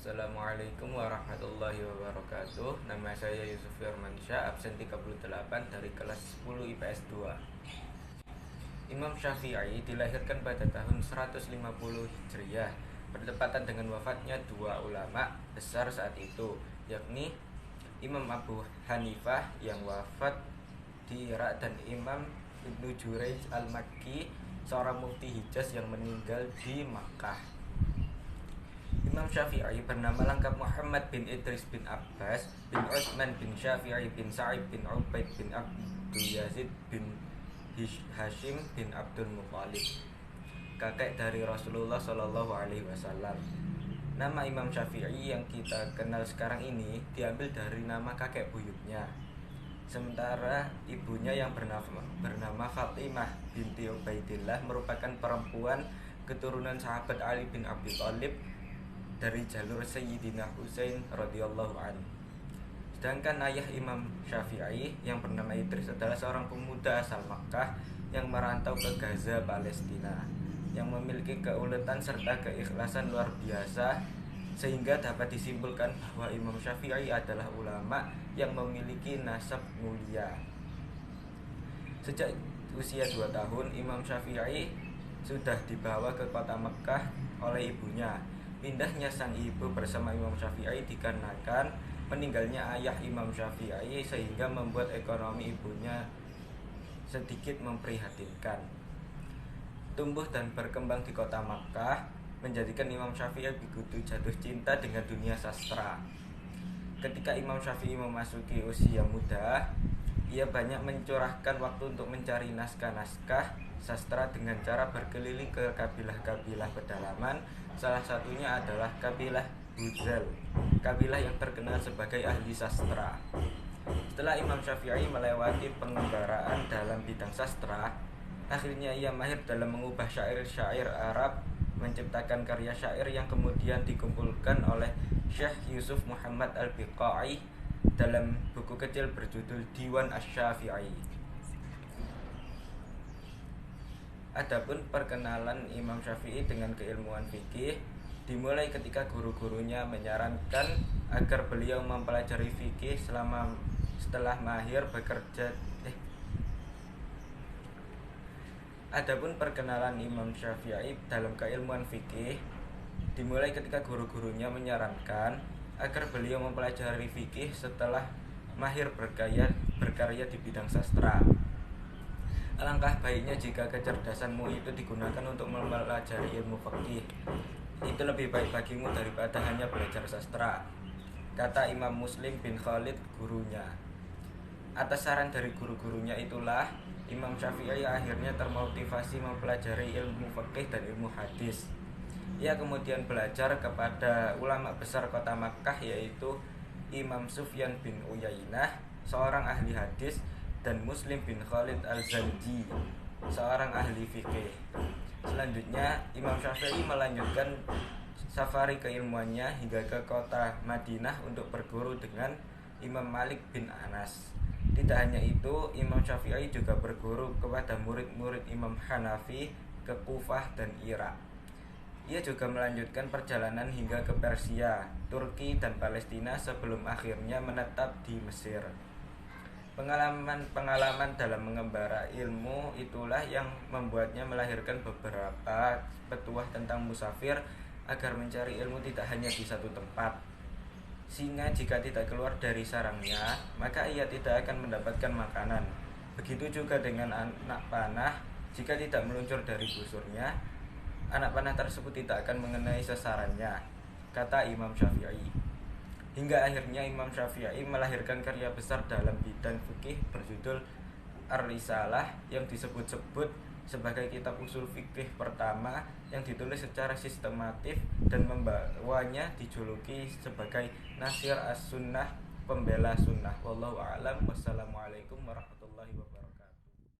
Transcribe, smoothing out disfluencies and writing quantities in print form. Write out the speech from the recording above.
Assalamualaikum warahmatullahi wabarakatuh. Nama saya Yusuf Firmansyah, absen 38 dari kelas 10 IPS 2. Imam Syafi'i dilahirkan pada tahun 150 Hijriah, bertepatan dengan wafatnya dua ulama besar saat itu, yakni Imam Abu Hanifah yang wafat di Irak dan Imam Ibnu Jurayj al-Makki, seorang mufti Hijaz yang meninggal di Makkah. Imam Syafi'i bernama lengkap Muhammad bin Idris bin Abbas bin Utsman bin Syafi'i bin Sa'id bin Ubaid bin Abdul Yazid bin Hashim bin Abdul Muthalib, kakek dari Rasulullah Shallallahu Alaihi Wasallam. Nama Imam Syafi'i yang kita kenal sekarang ini diambil dari nama kakek buyutnya. Sementara ibunya yang bernama Fatimah binti Ubaidillah merupakan perempuan keturunan sahabat Ali bin Abi Thalib dari jalur Sayyidina Husain radhiyallahu anhu. Sedangkan ayah Imam Syafi'i yang bernama Idris adalah seorang pemuda asal Makkah yang merantau ke Gaza, Palestina, yang memiliki keuletan serta keikhlasan luar biasa, sehingga dapat disimpulkan bahwa Imam Syafi'i adalah ulama yang memiliki nasab mulia. Sejak usia 2 tahun, Imam Syafi'i sudah dibawa ke kota Mekkah oleh ibunya. Pindahnya sang ibu bersama Imam Syafi'i dikarenakan meninggalnya ayah Imam Syafi'i, sehingga membuat ekonomi ibunya sedikit memprihatinkan. Tumbuh dan berkembang di kota Makkah menjadikan Imam Syafi'i begitu jatuh cinta dengan dunia sastra. Ketika Imam Syafi'i memasuki usia muda, ia banyak mencurahkan waktu untuk mencari naskah-naskah sastra dengan cara berkeliling ke kabilah-kabilah pedalaman. Salah satunya adalah kabilah Huzal, kabilah yang terkenal sebagai ahli sastra. Setelah Imam Syafi'i melewati pengembaraan dalam bidang sastra, akhirnya ia mahir dalam mengubah syair-syair Arab, menciptakan karya syair yang kemudian dikumpulkan oleh Syekh Yusuf Muhammad al-Biqai dalam buku kecil berjudul Diwan Asy-Syafi'i. Adapun perkenalan Imam Syafi'i dengan keilmuan fikih dimulai ketika guru-gurunya menyarankan agar beliau mempelajari fikih setelah mahir bekerja. Adapun perkenalan Imam Syafi'i dalam keilmuan fikih dimulai ketika guru-gurunya menyarankan agar beliau mempelajari fikih setelah mahir berkarya di bidang sastra. Alangkah baiknya jika kecerdasanmu itu digunakan untuk mempelajari ilmu fikih. Itu lebih baik bagimu daripada hanya belajar sastra, kata Imam Muslim bin Khalid gurunya. Atas saran dari guru-gurunya itulah Imam Syafi'i akhirnya termotivasi mempelajari ilmu fikih dan ilmu hadis. Ia kemudian belajar kepada ulama besar kota Makkah, yaitu Imam Sufyan bin Uyainah, seorang ahli hadis, dan Muslim bin Khalid al-Zanji, seorang ahli fikih. Selanjutnya Imam Syafi'i melanjutkan safari keilmuannya hingga ke kota Madinah untuk berguru dengan Imam Malik bin Anas. Tidak hanya itu, Imam Syafi'i juga berguru kepada murid-murid Imam Hanafi ke Kufah dan Irak. Ia juga melanjutkan perjalanan hingga ke Persia, Turki, dan Palestina sebelum akhirnya menetap di Mesir. Pengalaman dalam mengembara ilmu itulah yang membuatnya melahirkan beberapa petuah tentang musafir agar mencari ilmu tidak hanya di satu tempat. Singa jika tidak keluar dari sarangnya, maka ia tidak akan mendapatkan makanan. Begitu juga dengan anak panah, jika tidak meluncur dari busurnya, anak panah tersebut tidak akan mengenai sasarannya, kata Imam Syafi'i. Hingga akhirnya Imam Syafi'i melahirkan karya besar dalam bidang fikih berjudul Ar-Risalah, yang disebut-sebut sebagai kitab usul fikih pertama yang ditulis secara sistematif dan membawanya dijuluki sebagai Nasir as-Sunnah, pembela sunnah. Wallahu a'lam. Wassalamualaikum warahmatullahi wabarakatuh.